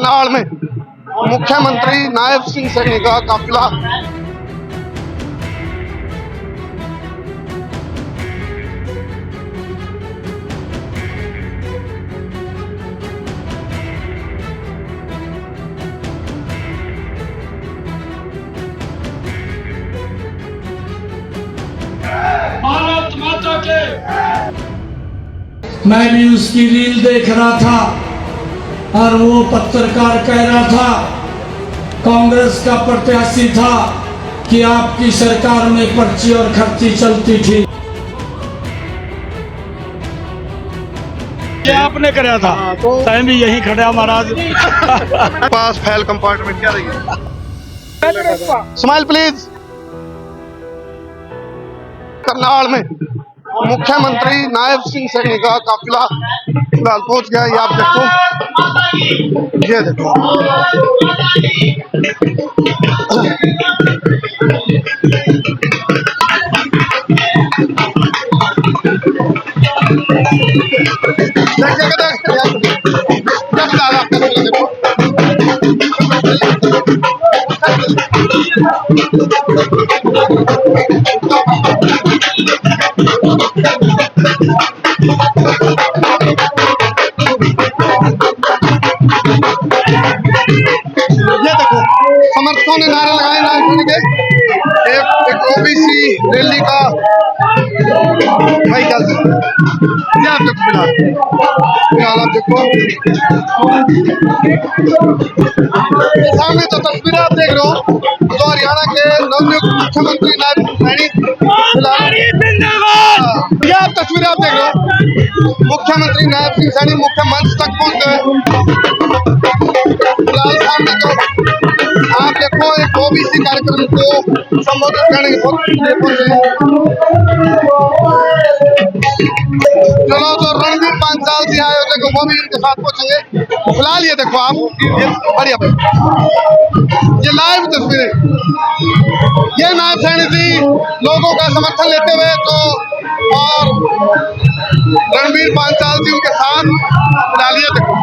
करनाल में मुख्यमंत्री नायब सिंह सैनी का काफिला भारत माता के। मैं भी उसकी रील देख रहा था और वो पत्रकार कह रहा था, कांग्रेस का प्रत्याशी था कि आपकी सरकार में पर्ची और खर्ची चलती थी। ये आपने कराया था तो टाइम भी यही खड़ा महाराज। पास फाइल कंपार्टमेंट क्या रही है? Smile please. करनाल में मुख्यमंत्री नायब सिंह सैनी का काफिला फिलहाल पहुंच गया। ये आप देखो, ये देखो, समर्थकों ने नारे लगाए नायब के। एक ओबीसी रैली का व्हीकल ये आप देखो, फिलहाल आप देखो सामने जो तस्वीरें आप देख रहे हो तो हरियाणा के नवनियुक्त मुख्यमंत्री नायब सैनी ये आप तस्वीरें आप देख रहे हो। मुख्यमंत्री नायब सिंह सैनी मुख्य मंच तक पहुंच गए। फिलहाल सामने जो आप देखो एक ओबीसी कार्यक्रम को संबोधित करने के पहुंचे। चलो तो रणबीर पांचाल जी आयोजक वो भी इनके साथ पहुंचेंगे। फिलहाल ये देखो आप, ये बढ़िया ये लाइव तस्वीरें, ये नायब सैनी जी लोगों का समर्थन लेते हुए तो और रणबीर पांचाल जी उनके साथ। फिलहाल ये देखो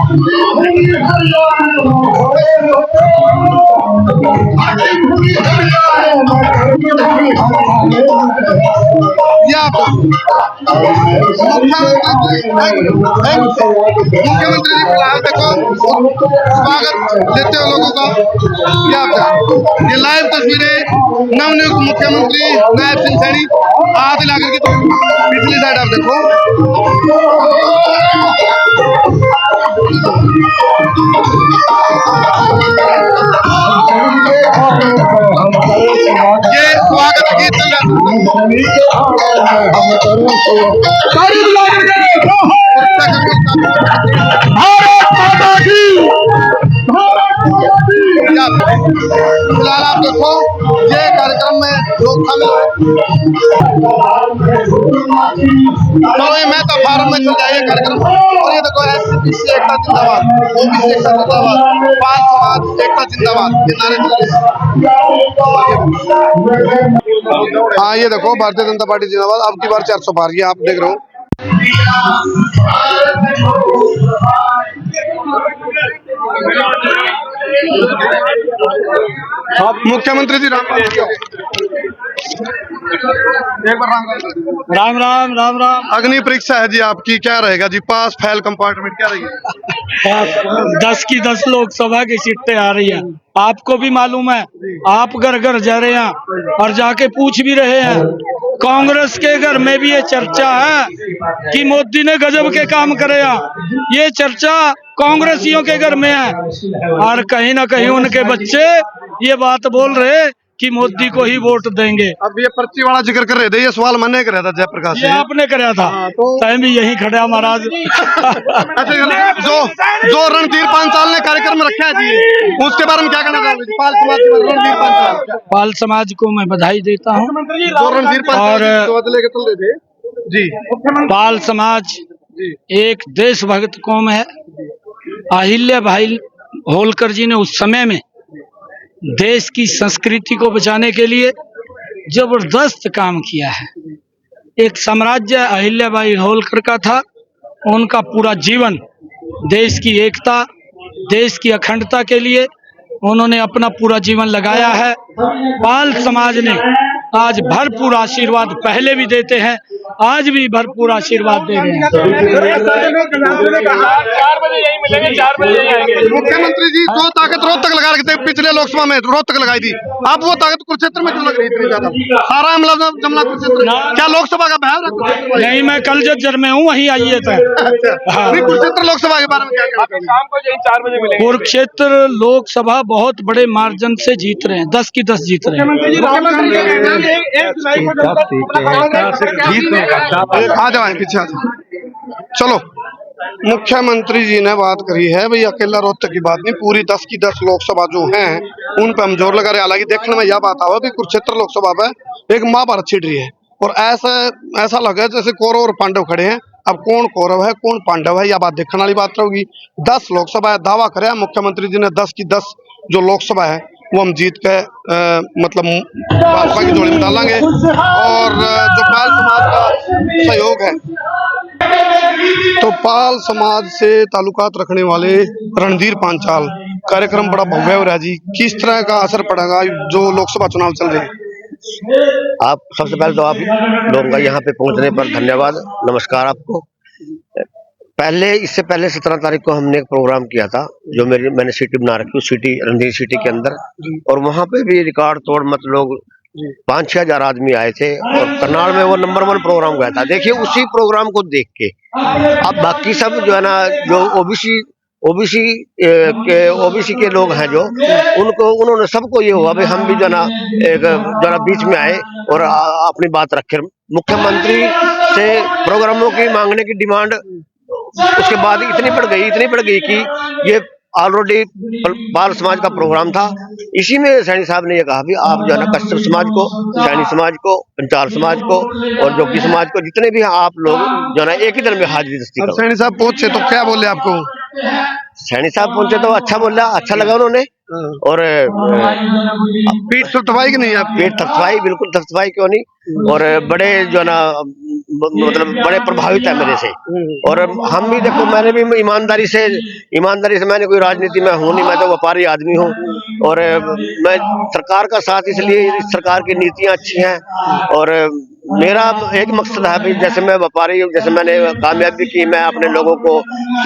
मुख्यमंत्री जी फिलहाल देखो स्वागत लेते हुए लोगों का। ये लाइव तस्वीरें नवनियुक्त मुख्यमंत्री नायब सिंह सैनी हाथ हिलाकर के पिछली साइड आप देखो। ये स्वागत गीत चल फिलहाल आप देखो ये कार्यक्रम में लोग शामिल हुए। चलो ये मेहता फार्म में चल जाइए कार्यक्रम। और ये देखो एससीपीसी एकता जिंदाबाद, ओबीसी एकता जिंदाबाद, पाल समाज एकता जिंदाबाद, ये नारे चल रहे। हाँ ये देखो भारतीय जनता पार्टी जिंदाबाद, अब की बार 400 पार, ये आप देख रहे हो। मुख्यमंत्री जी राम राम राम राम राम। अग्नि परीक्षा है जी आपकी, क्या रहेगा जी? पास फाइल कंपार्टमेंट क्या रहेगी? 10 की 10 लोकसभा की सीटें आ रही है। आपको भी मालूम है, आप घर घर जा रहे हैं और जाके पूछ भी रहे हैं। कांग्रेस के घर में भी ये चर्चा है कि मोदी ने गजब के काम करे हैं। ये चर्चा कांग्रेसियों के घर में है और कहीं ना कहीं उनके बच्चे ये बात बोल रहे कि मोदी को ही वोट देंगे। अब ये पर्ची वाला जिक्र कर रहे थे, ये सवाल मैंने कराया था जयप्रकाश ये आपने कराया था तो टाइम भी यही खड़ा महाराज। जो रणधीर पांचाल ने कार्यक्रम रखा है जी, उसके बारे में क्या कहना चाहोगे? पाल समाज के रणधीर पांचाल, पाल समाज को मैं बधाई देता हूँ। जो रणधीर पांचाल लेके चल रहे थे जी। पाल समाज एक देशभक्त कौम है। अहिल्या भाई होलकर जी ने उस समय में देश की संस्कृति को बचाने के लिए जबरदस्त काम किया है। एक साम्राज्य अहिल्याबाई होलकर का था, उनका पूरा जीवन देश की एकता देश की अखंडता के लिए उन्होंने अपना पूरा जीवन लगाया है। पाल समाज ने आज भरपूर आशीर्वाद पहले भी देते हैं, आज भी भरपूर आशीर्वाद दे रहे हैं। 4 बजे यही मिलेंगे, 4 बजे यही आएंगे। मुख्यमंत्री जी जो ताकत रोहतक लगा रखे थे, पिछले लोकसभा में रोहतक लगाई थी, अब वो ताकत कुरुक्षेत्र में क्यों लग रही थी ज्यादा? सारा जमला कुरुक्षेत्र, क्या लोकसभा का बहर है? नहीं, मैं कल जज्जर में हूँ, वहीं आइए था। हाँ। कुरुक्षेत्र लोकसभा के बारे में क्या कहना चाहिए? शाम को यही 4 बजे मिलेंगे। कुरुक्षेत्र लोकसभा बहुत बड़े मार्जिन से जीत रहे हैं, 10 की 10 जीत रहे हैं। आ जाए पीछे आ जाओ। चलो, मुख्यमंत्री जी ने बात करी है भाई, अकेला रोहतक की बात नहीं, पूरी 10 की 10 लोकसभा जो हैं उन पे हम जोर लगा रहे हैं। हालांकि देखने में यह बात आवा भी कुरुक्षेत्र लोकसभा पे एक महाभारत छिड़ रही है और ऐसा लगा जैसे कौरव और पांडव खड़े हैं। अब कौन कौरव है कौन पांडव है, यह बात देखने वाली बात होगी। 10 लोकसभा है, दावा करे मुख्यमंत्री जी ने 10 की 10 जो लोकसभा है वो हम जीत के मतलब भाजपा की जोड़ी में डालेंगे। और जो पाल समाज का सहयोग है, तो पाल समाज से ताल्लुकात रखने वाले रणधीर पांचाल कार्यक्रम बड़ा भव्य हो रहा है जी। किस तरह का असर पड़ेगा जो लोकसभा चुनाव चल रहे हैं? आप सबसे पहले तो आप लोगों का यहाँ पे पहुंचने पर धन्यवाद, नमस्कार आपको। इससे पहले 17 तारीख को हमने एक प्रोग्राम किया था जो मैंने सिटी बना रखी, उस सिटी रणधीर सिटी के अंदर, और वहाँ पे भी रिकॉर्ड तोड़ मत लोग 5-6 हजार आदमी आए थे और करनाल में वो नंबर 1 प्रोग्राम गया था। देखिए उसी प्रोग्राम को देख के अब बाकी सब जो है ना, जो ओबीसी के लोग हैं जो उन्होंने सबको ये हुआ भाई हम भी जो ना बीच में आए और अपनी बात रखे। मुख्यमंत्री से प्रोग्रामों की मांगने की डिमांड उसके बाद इतनी बढ़ गई कि ये ऑलरेडी बाल समाज का प्रोग्राम था। इसी में सैनी साहब ने ये कहा भी आप जो है ना कश्यप समाज को, सैनी समाज को, पंचाल समाज को और जोगी समाज को, जितने भी हैं आप लोग जो है ना एक ही दिन में हाजिरी दस्ती करो। सैनी साहब पहुंचे तो क्या बोले आपको? सैनी साहब पहुंचे तो अच्छा लगा उन्होंने, और पीठ थपथपाई की नहीं? आप पेट थपथपाई, बिल्कुल थपथपाई क्यों नहीं, और बड़े जो है ना मतलब बड़े प्रभावित है मेरे से। और हम भी देखो, मैंने भी ईमानदारी से मैंने कोई राजनीति में हूँ नहीं, मैं तो व्यापारी आदमी हूँ और मैं सरकार का साथ इसलिए, सरकार की नीतियाँ अच्छी हैं और मेरा एक मकसद है भी, जैसे मैं व्यापारी हूँ, जैसे मैंने कामयाबी की, मैं अपने लोगों को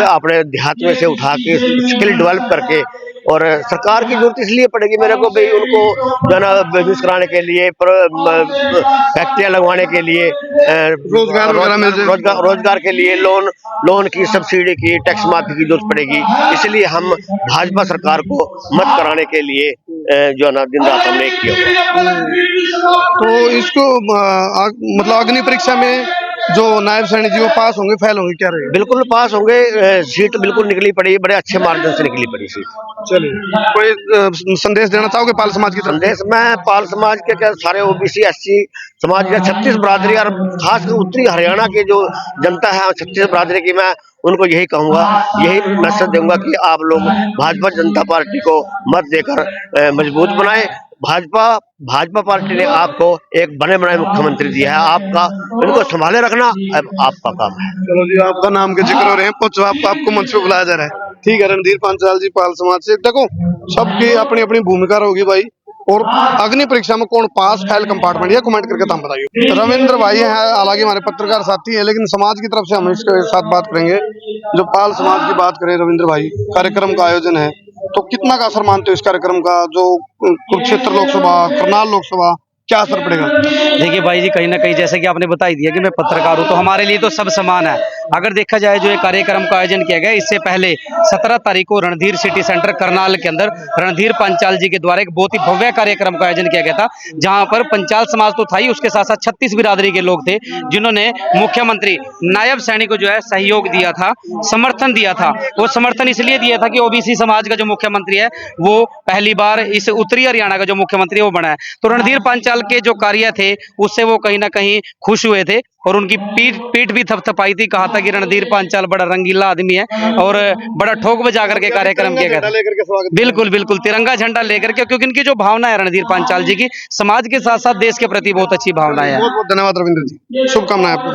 अपने देहात में से उठा के स्किल डेवलप करके, और सरकार की जरूरत इसलिए पड़ेगी मेरे को भाई उनको जो ना बिजनेस कराने के लिए, फैक्ट्रियां लगवाने के लिए, रोजगार के लिए, लोन की, सब्सिडी की, टैक्स माफी की जरूरत पड़ेगी। इसलिए हम भाजपा सरकार को मत कराने के लिए जो ना दिन रात हमने किया। तो इसको मतलब अग्नि परीक्षा में जो नायब सैनी जी वो पास होंगे, फेल होंगे, क्या रहेगा? बिल्कुल पास होंगे, सीट बिल्कुल निकली पड़ी, बड़े अच्छे मार्जिन से निकली पड़ी सीट। चलिए, कोई संदेश देना चाहोगे पाल समाज की तरफ? संदेश मैं पाल समाज के क्या सारे ओबीसी एससी समाज या 36 बरादरी और खासकर उत्तरी हरियाणा के जो जनता है 36 बरादरी की, मैं उनको यही कहूंगा, यही मैसेज दूंगा कि आप लोग भाजपा जनता पार्टी को मत देकर मजबूत बनाए। भाजपा पार्टी ने आपको एक बने बनाए मुख्यमंत्री दिया है, आपका इनको संभाले रखना अब आपका काम है। चलो जी, आपका नाम के जिक्र हो रहे हैं, आपको मंच पे बुलाया जा रहा है। ठीक है, रणधीर पांचाल जी पाल समाज से। देखो सबकी अपनी अपनी भूमिका होगी भाई, और अग्नि परीक्षा में कौन पास फेल कंपार्टमेंट, ये कमेंट करके हम बताइए। रविंद्र भाई हैं, हालांकि हमारे पत्रकार साथी हैं, लेकिन समाज की तरफ से हम इसके साथ बात करेंगे। जो पाल समाज की बात करें रविंद्र भाई, कार्यक्रम का आयोजन है, तो कितना का असर मानते हो इस कार्यक्रम का? जो कुरुक्षेत्र लोकसभा, करनाल लोकसभा, क्या असर पड़ेगा? देखिए भाई जी, कहीं ना कहीं जैसे कि आपने बता ही दिया कि मैं पत्रकार हूँ, तो हमारे लिए तो सब समान है। अगर देखा जाए जो ये कार्यक्रम का आयोजन किया गया, इससे पहले 17 तारीख को रणधीर सिटी सेंटर करनाल के अंदर रणधीर पांचाल जी के द्वारा एक बहुत ही भव्य कार्यक्रम का आयोजन किया गया था, जहां पर पंचाल समाज तो था ही, उसके साथ साथ 36 बिरादरी के लोग थे जिन्होंने मुख्यमंत्री नायब सैनी को जो है सहयोग दिया था, समर्थन दिया था। वो समर्थन इसलिए दिया था कि ओबीसी समाज का जो मुख्यमंत्री है वो पहली बार इस उत्तरी हरियाणा का जो मुख्यमंत्री है वो बना है। तो रणधीर पांचाल के जो कार्य थे उससे वो कहीं ना कहीं खुश हुए थे और उनकी पीठ भी थपथपाई थी। कहा था कि रणधीर पांचाल बड़ा रंगीला आदमी है और बड़ा ठोक बजा करके कार्यक्रम किया गया। बिल्कुल तिरंगा झंडा लेकर के, क्योंकि इनकी जो भावना है रणधीर पांचाल जी की, समाज के साथ साथ देश के प्रति बहुत अच्छी भावना है। बहुत बहुत धन्यवाद रविंद्र जी, शुभकामनाएं आपको।